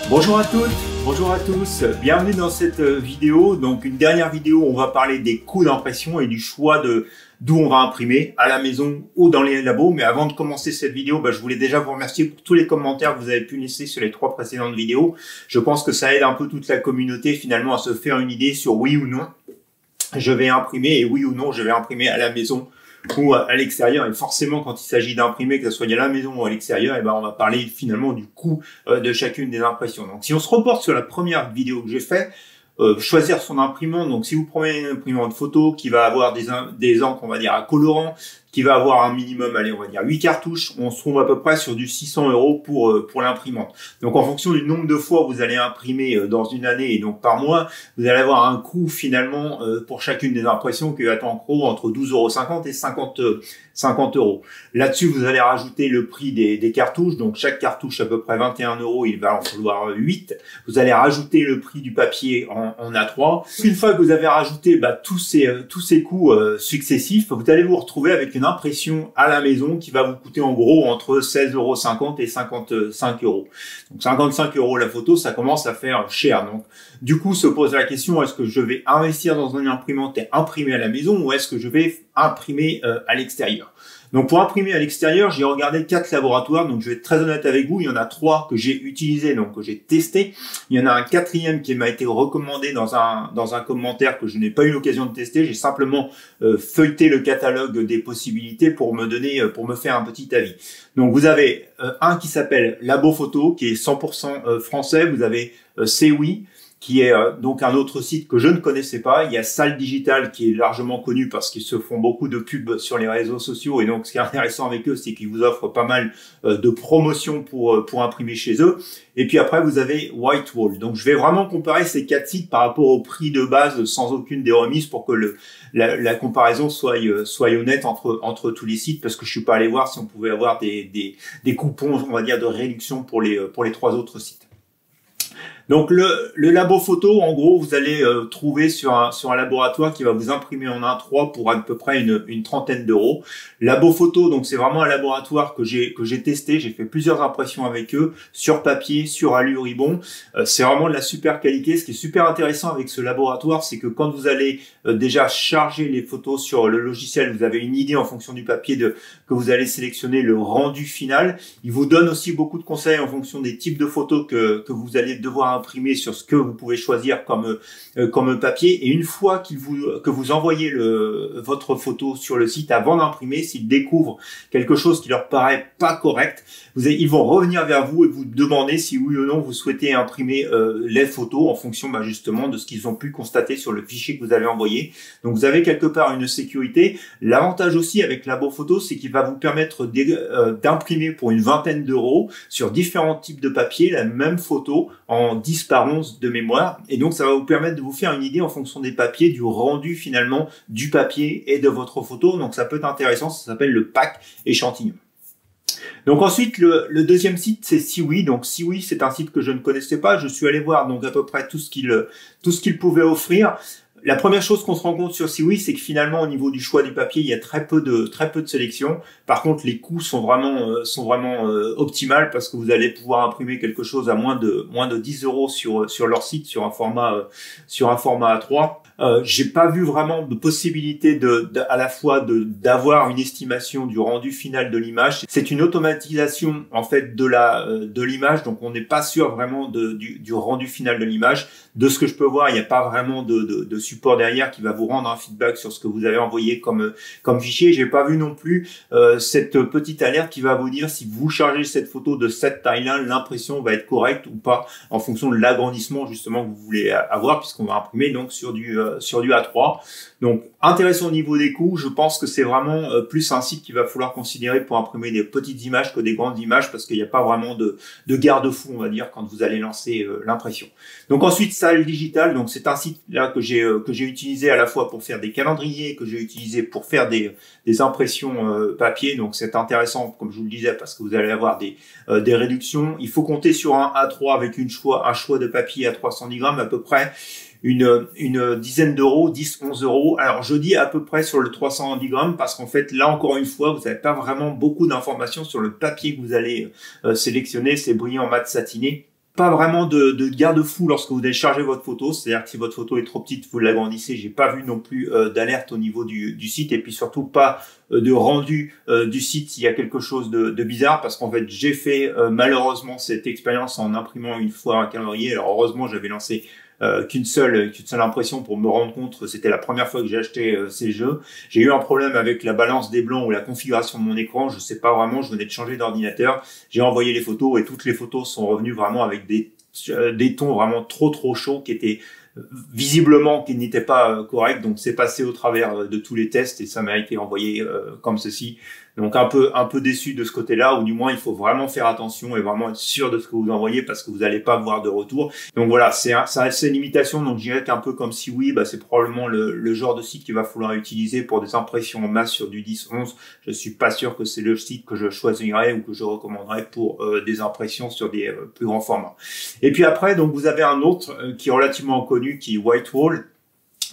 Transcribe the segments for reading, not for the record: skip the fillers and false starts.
Bonjour à toutes, bonjour à tous, bienvenue dans cette vidéo. Donc une dernière vidéo où on va parler des coûts d'impression et du choix de d'où on va imprimer, à la maison ou dans les labos. Mais avant de commencer cette vidéo, je voulais déjà vous remercier pour tous les commentaires que vous avez pu laisser sur les 3 précédentes vidéos. Je pense que ça aide un peu toute la communauté finalement à se faire une idée sur oui ou non je vais imprimer et oui ou non je vais imprimer à la maison ou à l'extérieur. Et forcément, quand il s'agit d'imprimer, que ce soit à la maison ou à l'extérieur, on va parler finalement du coût de chacune des impressions. Donc si on se reporte sur la première vidéo que j'ai fait, choisir son imprimante. Donc si vous prenez une imprimante photo qui va avoir des encres, on va dire à colorant, qui va avoir un minimum, allez, on va dire 8 cartouches, on se trouve à peu près sur du 600 € pour l'imprimante. Donc en fonction du nombre de fois que vous allez imprimer dans une année et donc par mois, vous allez avoir un coût finalement pour chacune des impressions qui va être en gros entre 12,50 € et 50 €. Là-dessus, vous allez rajouter le prix des cartouches. Donc chaque cartouche à peu près 21 €, il va en falloir 8. Vous allez rajouter le prix du papier en A3. Une fois que vous avez rajouté tous ces coûts successifs, vous allez vous retrouver avec une impression à la maison qui va vous coûter en gros entre 16,50 € et 55 €. Donc 55 € la photo, ça commence à faire cher. Donc du coup se pose la question, est-ce que je vais investir dans une imprimante et imprimer à la maison ou est-ce que je vais imprimer à l'extérieur? Donc pour imprimer à l'extérieur, j'ai regardé 4 laboratoires, donc je vais être très honnête avec vous, il y en a 3 que j'ai utilisés, donc que j'ai testé. Il y en a un 4e qui m'a été recommandé dans un commentaire que je n'ai pas eu l'occasion de tester. J'ai simplement feuilleté le catalogue des possibilités pour me faire un petit avis. Donc vous avez un qui s'appelle Labo Photo, qui est 100% français. Vous avez CWI, qui est donc un autre site que je ne connaissais pas. Il y a Salle Digital qui est largement connu parce qu'ils se font beaucoup de pubs sur les réseaux sociaux et donc ce qui est intéressant avec eux, c'est qu'ils vous offrent pas mal de promotions pour imprimer chez eux. Et puis après, vous avez Whitewall. Donc je vais vraiment comparer ces 4 sites par rapport au prix de base sans aucune des remises pour que la comparaison soit honnête entre tous les sites, parce que je suis pas allé voir si on pouvait avoir des coupons, on va dire, de réduction pour les 3 autres sites. Donc le labo photo, en gros, vous allez trouver sur un laboratoire qui va vous imprimer en A3 pour à peu près une trentaine d'euros. Labo photo, donc c'est vraiment un laboratoire que j'ai testé. J'ai fait plusieurs impressions avec eux sur papier, sur alu-ribon. C'est vraiment de la super qualité. Ce qui est super intéressant avec ce laboratoire, c'est que quand vous allez déjà charger les photos sur le logiciel, vous avez une idée en fonction du papier que vous allez sélectionner le rendu final. Il vous donne aussi beaucoup de conseils en fonction des types de photos que vous allez devoir imprimer sur ce que vous pouvez choisir comme papier. Et une fois que vous envoyez votre photo sur le site, avant d'imprimer, s'ils découvrent quelque chose qui leur paraît pas correct, ils vont revenir vers vous et vous demander si oui ou non vous souhaitez imprimer les photos en fonction justement de ce qu'ils ont pu constater sur le fichier que vous avez envoyé. Donc vous avez quelque part une sécurité. L'avantage aussi avec Labo Photo, c'est qu'il va vous permettre d'imprimer pour une vingtaine d'euros sur différents types de papier la même photo en 10 par 11 de mémoire. Et donc ça va vous permettre de vous faire une idée en fonction des papiers, du rendu finalement du papier et de votre photo. Donc ça peut être intéressant, ça s'appelle le pack échantillon. Donc ensuite, le deuxième site, c'est CWI. Donc CWI, c'est un site que je ne connaissais pas. Je suis allé voir donc à peu près tout ce qu'il pouvait offrir. La première chose qu'on se rend compte sur CWI, c'est que finalement, au niveau du choix du papier, il y a très peu de sélection. Par contre, les coûts sont vraiment optimales parce que vous allez pouvoir imprimer quelque chose à moins de 10 € sur leur site, sur un format A3. J'ai pas vu vraiment de possibilité à la fois d'avoir une estimation du rendu final de l'image. C'est une automatisation en fait de l'image, donc on n'est pas sûr vraiment du rendu final de l'image. De ce que je peux voir, il n'y a pas vraiment de support derrière qui va vous rendre un feedback sur ce que vous avez envoyé comme fichier. J'ai pas vu non plus cette petite alerte qui va vous dire si vous chargez cette photo de cette taille-là, l'impression va être correcte ou pas en fonction de l'agrandissement justement que vous voulez avoir, puisqu'on va imprimer donc sur du A3. Donc intéressant au niveau des coûts, je pense que c'est vraiment plus un site qu'il va falloir considérer pour imprimer des petites images que des grandes images, parce qu'il n'y a pas vraiment de garde-fou, on va dire, quand vous allez lancer l'impression. Donc ensuite, Salle Digital, donc c'est un site là que j'ai utilisé à la fois pour faire des calendriers, que j'ai utilisé pour faire des impressions papier. Donc c'est intéressant, comme je vous le disais, parce que vous allez avoir des réductions. Il faut compter sur un A3 avec un choix de papier à 310 grammes à peu près. Une dizaine d'euros, 10-11 €. Alors je dis à peu près sur le 310 grammes parce qu'en fait là encore une fois vous n'avez pas vraiment beaucoup d'informations sur le papier que vous allez sélectionner. C'est brillant mat satiné. pas vraiment de garde-fou lorsque vous allez charger votre photo, c'est-à-dire que si votre photo est trop petite, vous l'agrandissez. J'ai pas vu non plus d'alerte au niveau du site, et puis surtout pas de rendu du site s'il y a quelque chose de bizarre, parce qu'en fait j'ai fait malheureusement cette expérience en imprimant une fois un calendrier. Alors heureusement j'avais lancé qu'une seule impression pour me rendre compte. C'était la première fois que j'ai acheté ces jeux. J'ai eu un problème avec la balance des blancs ou la configuration de mon écran. Je sais pas vraiment. Je venais de changer d'ordinateur. J'ai envoyé les photos et toutes les photos sont revenues vraiment avec des tons vraiment trop chauds qui étaient visiblement qui n'étaient pas corrects. Donc c'est passé au travers de tous les tests et ça m'a été envoyé comme ceci. Donc un peu déçu de ce côté-là, ou du moins il faut vraiment faire attention et vraiment être sûr de ce que vous envoyez, parce que vous n'allez pas voir de retour. Donc voilà, c'est une limitation. Donc je dirais qu'un peu comme si oui, c'est probablement le genre de site qu'il va falloir utiliser pour des impressions en masse sur du 10-11. Je suis pas sûr que c'est le site que je choisirais ou que je recommanderais pour des impressions sur des plus grands formats. Et puis après, donc vous avez un autre qui est relativement connu, qui est Whitewall.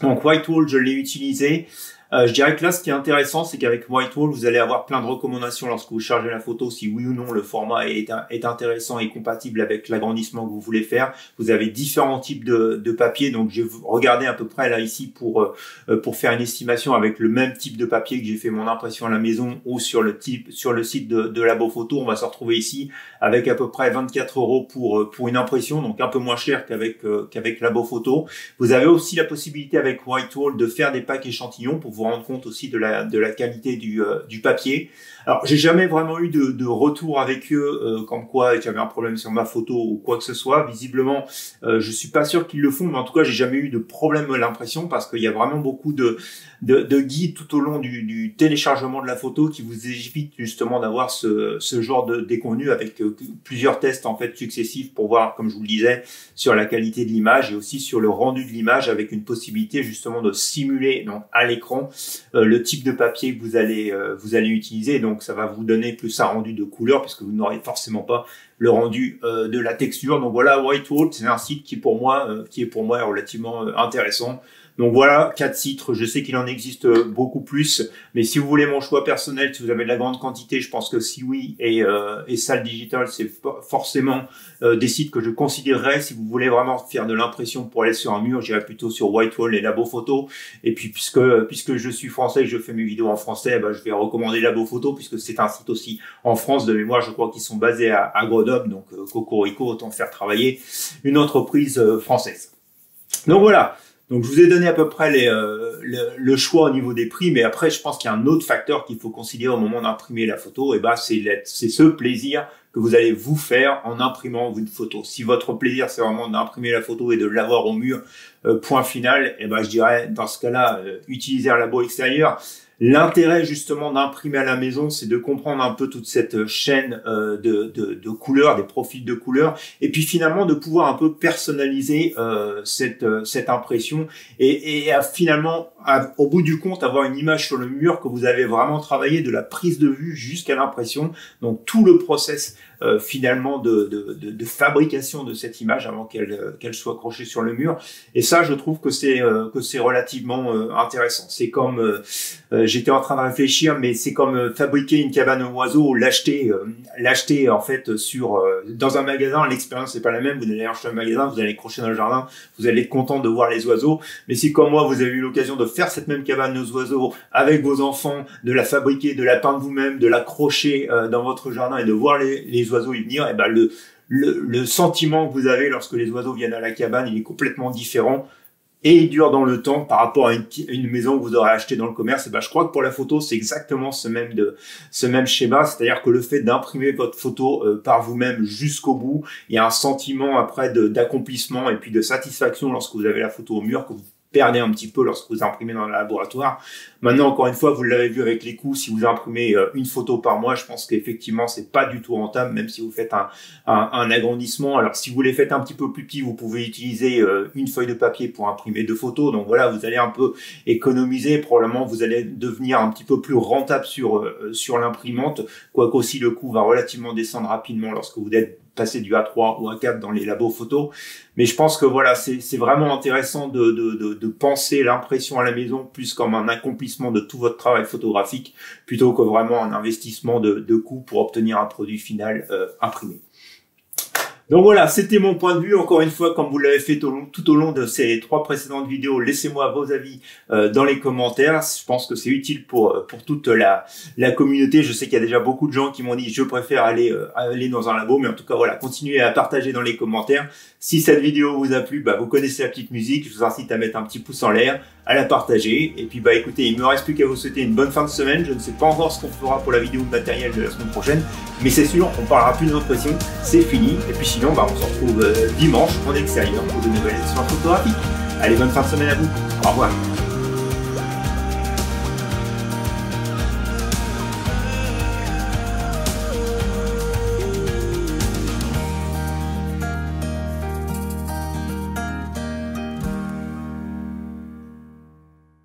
Donc Whitewall, je l'ai utilisé. Je dirais que là, ce qui est intéressant, c'est qu'avec Whitewall, vous allez avoir plein de recommandations lorsque vous chargez la photo, si oui ou non le format est intéressant et compatible avec l'agrandissement que vous voulez faire. Vous avez différents types de papier, donc j'ai regardé à peu près là ici pour faire une estimation avec le même type de papier que j'ai fait mon impression à la maison ou sur le site de Labo Photo. On va se retrouver ici avec à peu près 24 € pour une impression, donc un peu moins cher qu'avec Labo Photo. Vous avez aussi la possibilité avec Whitewall de faire des packs échantillons pour vous rendre compte aussi de la qualité du papier. Alors, j'ai jamais vraiment eu de retour avec eux, comme quoi j'avais un problème sur ma photo ou quoi que ce soit. Visiblement, je suis pas sûr qu'ils le font, mais en tout cas, j'ai jamais eu de problème à l'impression, parce qu'il y a vraiment beaucoup de guides tout au long du téléchargement de la photo qui vous évitent justement d'avoir ce genre de déconvenu, avec plusieurs tests en fait successifs pour voir, comme je vous le disais, sur la qualité de l'image et aussi sur le rendu de l'image, avec une possibilité justement de simuler donc à l'écran le type de papier que vous allez utiliser. Donc ça va vous donner plus un rendu de couleur, puisque vous n'aurez forcément pas le rendu de la texture. Donc voilà, Whitewall, c'est un site qui est pour moi relativement intéressant. Donc voilà, 4 sites. Je sais qu'il en existe beaucoup plus, mais si vous voulez mon choix personnel, si vous avez de la grande quantité, je pense que Siwi et Salle Digital, c'est forcément des sites que je considérerais. Si vous voulez vraiment faire de l'impression pour aller sur un mur, j'irais plutôt sur Whitewall et Labo Photo. Et puis puisque je suis français et que je fais mes vidéos en français, je vais recommander Labo Photo, puisque c'est un site aussi en France de mémoire. Je crois qu'ils sont basés à Grenoble, donc Cocorico, autant faire travailler une entreprise française. Donc voilà. Donc je vous ai donné à peu près le choix au niveau des prix, mais après je pense qu'il y a un autre facteur qu'il faut considérer au moment d'imprimer la photo, et c'est ce plaisir que vous allez vous faire en imprimant une photo. Si votre plaisir c'est vraiment d'imprimer la photo et de l'avoir au mur, point final, je dirais dans ce cas-là, utilisez un labo extérieur. L'intérêt justement d'imprimer à la maison, c'est de comprendre un peu toute cette chaîne de couleurs, des profils de couleurs, et puis finalement de pouvoir un peu personnaliser cette impression et finalement, au bout du compte, avoir une image sur le mur que vous avez vraiment travaillé de la prise de vue jusqu'à l'impression. Donc tout le process finalement de fabrication de cette image avant qu'elle soit accrochée sur le mur. Et ça, je trouve que c'est relativement intéressant. C'est comme j'étais en train de réfléchir, mais c'est comme fabriquer une cabane aux oiseaux, l'acheter en fait dans un magasin. L'expérience n'est pas la même. Vous allez acheter un magasin, vous allez accrocher dans le jardin, vous allez être content de voir les oiseaux. Mais si comme moi, vous avez eu l'occasion de faire cette même cabane aux oiseaux avec vos enfants, de la fabriquer, de la peindre vous-même, de l'accrocher dans votre jardin et de voir les oiseaux y venir, le sentiment que vous avez lorsque les oiseaux viennent à la cabane, il est complètement différent. Et il dure dans le temps par rapport à une maison que vous aurez achetée dans le commerce. Je crois que pour la photo, c'est exactement ce même schéma. C'est-à-dire que le fait d'imprimer votre photo par vous-même jusqu'au bout, il y a un sentiment après d'accomplissement et puis de satisfaction lorsque vous avez la photo au mur que vous perdez un petit peu lorsque vous imprimez dans le laboratoire. Maintenant, encore une fois, vous l'avez vu avec les coûts, si vous imprimez une photo par mois, je pense qu'effectivement, c'est pas du tout rentable, même si vous faites un agrandissement. Alors, si vous les faites un petit peu plus petits, vous pouvez utiliser une feuille de papier pour imprimer 2 photos. Donc voilà, vous allez un peu économiser. Probablement, vous allez devenir un petit peu plus rentable sur l'imprimante, quoique aussi le coût va relativement descendre rapidement lorsque vous êtes passer du A3 ou A4 dans les labos photos. Mais je pense que voilà, c'est vraiment intéressant de penser l'impression à la maison plus comme un accomplissement de tout votre travail photographique plutôt que vraiment un investissement de coût pour obtenir un produit final imprimé. Donc voilà, c'était mon point de vue. Encore une fois, comme vous l'avez fait tout au long de ces 3 précédentes vidéos, laissez-moi vos avis dans les commentaires. Je pense que c'est utile pour toute la communauté. Je sais qu'il y a déjà beaucoup de gens qui m'ont dit je préfère aller dans un labo, mais en tout cas voilà, continuez à partager dans les commentaires. Si cette vidéo vous a plu, vous connaissez la petite musique. Je vous incite à mettre un petit pouce en l'air, à la partager. Et puis écoutez, il me reste plus qu'à vous souhaiter une bonne fin de semaine. Je ne sais pas encore ce qu'on fera pour la vidéo de matériel de la semaine prochaine, mais c'est sûr, on parlera plus d'impression, c'est fini. Et puis sinon, on se retrouve dimanche en extérieur pour de nouvelles expériences photographiques. Allez, bonne fin de semaine à vous. Au revoir.